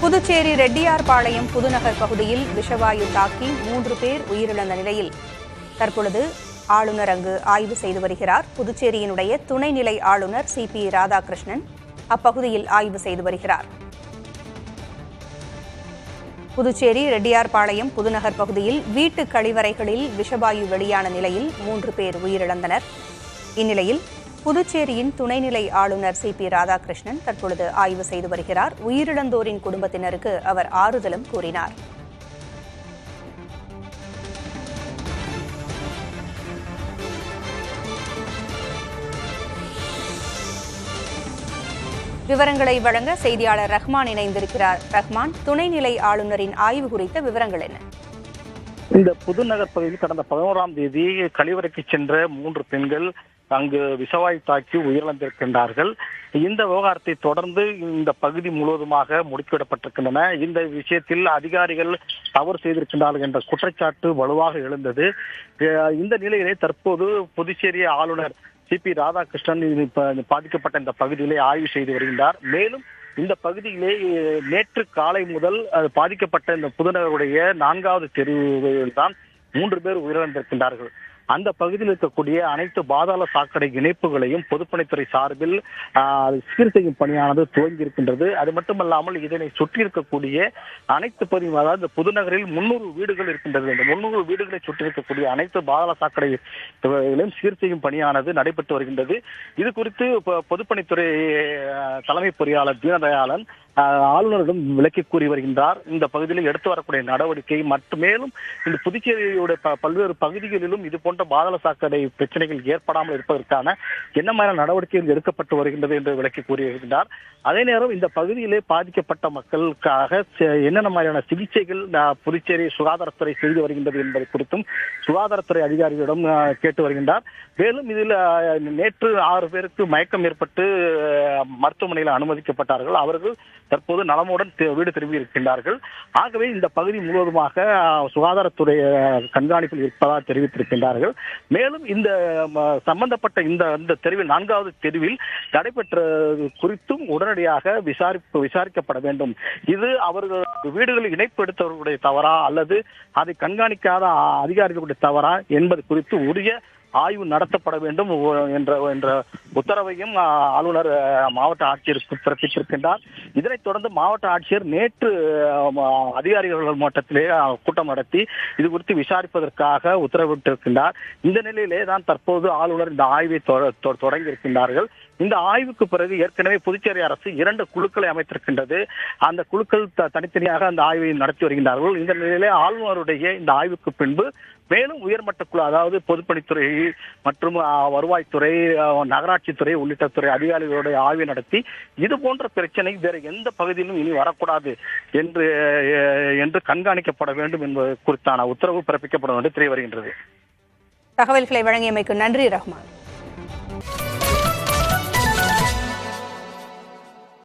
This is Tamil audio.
புதுச்சேரி ரெட்டியார்பாளையம் புதுநகர் பகுதியில் விஷவாயு தாக்கி 3 பேர் உயிரிழந்த நிலையில் தற்பொழுது ஆளுநர் அங்கு ஆய்வு செய்து வருகிறார். புதுச்சேரியினுடைய துணைநிலை ஆளுநர் CP ராதாகிருஷ்ணன் அப்பகுதியில் ஆய்வு செய்து வருகிறார். புதுச்சேரி ரெட்டியார்பாளையம் புதுநகர் பகுதியில் வீட்டு கழிவறைகளில் விஷவாயு வெளியான நிலையில் 3 பேர் உயிரிழந்தனர். இந்நிலையில் புதுச்சேரியின் துணைநிலை ஆளுநர் CP ராதாகிருஷ்ணன் தற்பொழுது ஆய்வு செய்து வருகிறார். உயிரிழந்தோரின் குடும்பத்தினருக்கு அவர் ஆறுதலும் கூறினார். விவரங்களை வழங்க செய்தியாளர் ரஹ்மான் இணைந்திருக்கிறார். ரஹ்மான், துணைநிலை ஆளுநரின் ஆய்வு குறித்த விவரங்கள் என்ன? இந்த புதுநகர் பகுதியில் கடந்த 11ஆம் தேதி கழிவறைக்கு சென்ற 3 பெண்கள் அங்கு விஷவாயு தாக்கி உயிரிழந்திருக்கின்றார்கள். இந்த விவகாரத்தை தொடர்ந்து இந்த பகுதி முழுவதுமாக முடுக்கிவிடப்பட்டிருக்கின்றன. இந்த விஷயத்தில் அதிகாரிகள் தவறு செய்திருக்கின்றார்கள் என்ற குற்றச்சாட்டு வலுவாக எழுந்தது. இந்த நிலையிலே தற்போது புதுச்சேரி ஆளுநர் CP ராதாகிருஷ்ணன் பாதிக்கப்பட்ட இந்த பகுதியிலே ஆய்வு செய்து வருகின்றார். மேலும் இந்த பகுதியிலே நேற்று காலை முதல் பாதிக்கப்பட்ட இந்த புதுநகருடைய 4வது தெருவில் தான் 3 பேர் உயிரிழந்திருக்கின்றார்கள். அந்த பகுதியில் இருக்கக்கூடிய அனைத்து பாதாள சாக்கடை இணைப்புகளையும் பொதுப்பணித்துறை சார்பில் சீர் செய்யும் பணியானது துவங்கி இருக்கின்றது. அது மட்டுமல்லாமல் இதனை சுற்றி இருக்கக்கூடிய அனைத்து பகுதியும், அதாவது இந்த புதுநகரில் 300 வீடுகள் இருக்கின்றது. இந்த 300 வீடுகளை சுற்றி இருக்கக்கூடிய அனைத்து பாதாள சாக்கடைகளையும் சீர் செய்யும் பணியானது நடைபெற்று வருகின்றது. இது குறித்து பொதுப்பணித்துறை தலைமை பொறியாளர் தீனதயாளன் ஆளுநரிடம் விளக்கி கூறி வருகின்றார். இந்த பகுதியில் எடுத்து வரக்கூடிய நடவடிக்கை மற்றும் மேலும் இந்த புதுச்சேரியுடைய பல்வேறு பகுதிகளிலும் இது போன்ற பாதாள சாக்கடை பிரச்சனைகள் ஏற்படாமல் இருப்பதற்கான என்ன மாதிரியான நடவடிக்கைகள் எடுக்கப்பட்டு வருகின்றது என்று விளக்கி கூறி வருகின்றார். அதே நேரம் இந்த பகுதியிலே பாதிக்கப்பட்ட மக்களுக்காக என்னென்ன மாதிரியான சிகிச்சைகள் புதுச்சேரி சுகாதாரத்துறை செய்து வருகின்றது என்பது குறித்தும் சுகாதாரத்துறை அதிகாரிகளிடம் கேட்டு வருகின்றார். மேலும் இதில் நேற்று 6 பேருக்கு மயக்கம் ஏற்பட்டு மருத்துவமனையில் அனுமதிக்கப்பட்டார்கள். அவர்கள் தற்போது நலமுடன் வீடு திரும்பி இருக்கின்றார்கள். ஆகவே இந்த பகுதி முழுவதுமாக சுகாதாரத்துறை கண்காணிப்பில் இருப்பதாக தெரிவித்திருக்கின்றார்கள். மேலும் இந்த சம்பந்தப்பட்ட இந்த தெருவில் 4வது தெருவில் நடைபெற்ற குறித்தும் உடனடியாக விசாரிக்கப்பட வேண்டும். இது அவர்கள் வீடுகளில் இணைப்பு எடுத்தவர்களுடைய தவறா அல்லது அதை கண்காணிக்காத அதிகாரிகளுடைய தவறா என்பது குறித்து உரிய ஆய்வு நடத்தப்பட வேண்டும் என்ற உத்தரவையும் ஆளுநர் மாவட்ட ஆட்சியருக்கு பிறப்பித்திருக்கின்றார். இதனைத் தொடர்ந்து மாவட்ட ஆட்சியர் நேற்று அதிகாரிகள் மட்டத்திலே கூட்டம் நடத்தி இது குறித்து விசாரிப்பதற்காக உத்தரவிட்டிருக்கின்றார். இந்த நிலையிலே தான் தற்போது ஆளுநர் இந்த ஆய்வை தொடங்கி இருக்கின்றார்கள். இந்த ஆய்வுக்கு பிறகு ஏற்கனவே புதுச்சேரி அரசு 2 குழுக்களை அமைத்திருக்கின்றது. அந்த குழுக்கள் தனித்தனியாக அந்த ஆய்வை நடத்தி வருகின்றார்கள். இந்த நிலையிலே ஆளுநருடைய இந்த ஆய்வுக்கு பின்பு மேலும் உயர்மட்ட குழு, அதாவது பொதுப்பணித்துறை மற்றும் வருவாய்த்துறை, நகராட்சித்துறை உள்ளிட்ட துறை அதிகாரிகளுடைய ஆய்வை நடத்தி இது போன்ற பிரச்சனை வேறு எந்த பகுதியிலும் இனி வரக்கூடாது என்று கண்காணிக்கப்பட வேண்டும் என்பது குறித்தான உத்தரவு பிறப்பிக்கப்படும் என்று தெரிய வருகின்றது. தகவல்களை வழங்கியமைக்கு நன்றி ரஹ்மான்.